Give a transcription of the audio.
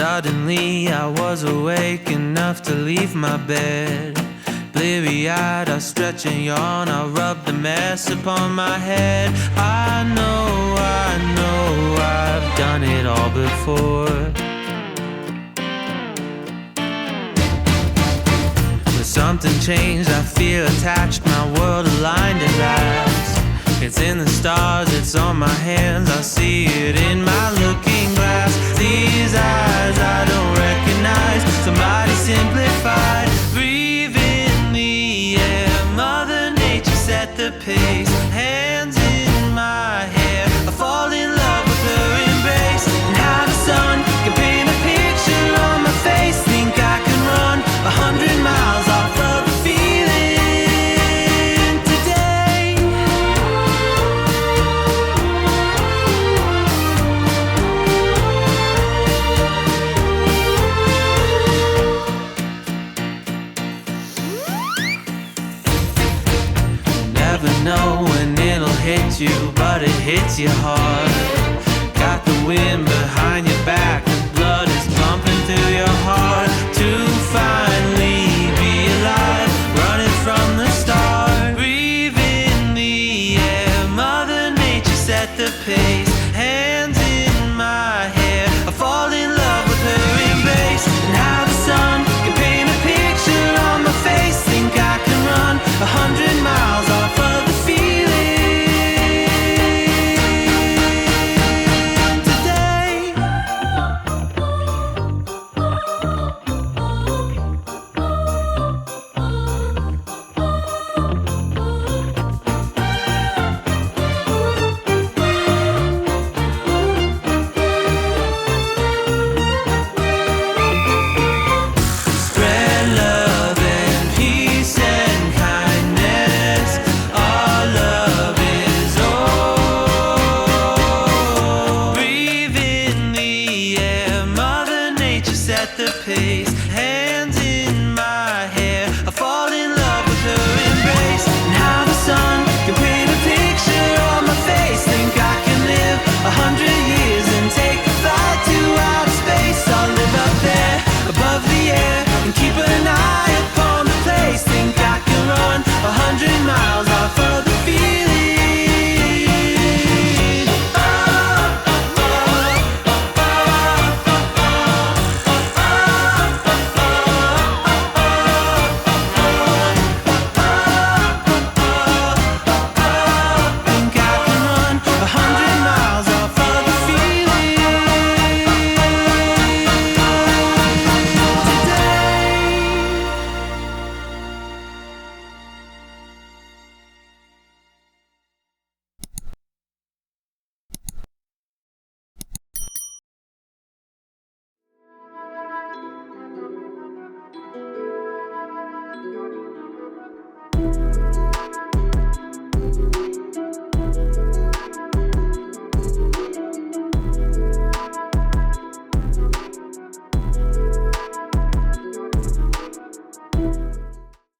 Suddenly I was awake enough to leave my bed. Bleary-eyed, I stretch and yawn, I rub the mess upon my head. I know I've done it all before. But something changed, I feel attached, my world aligned at last. It's in the stars, it's on my hands, I see it in my looking glass. These eyes I don't recognize, somebody simplified. Breathe in the air, Mother Nature set the pace. Hands in my hair, I fall in love with her embrace. And how the sun can paint a picture on my face. Think I can run 100 miles off of the feeling today. Never know when it'll hit you, but it hits you hard. Got the wind behind your back, the blood is pumping through your heart. To finally be alive, running from the start. Breathe in the air, Mother Nature set the pace. Hands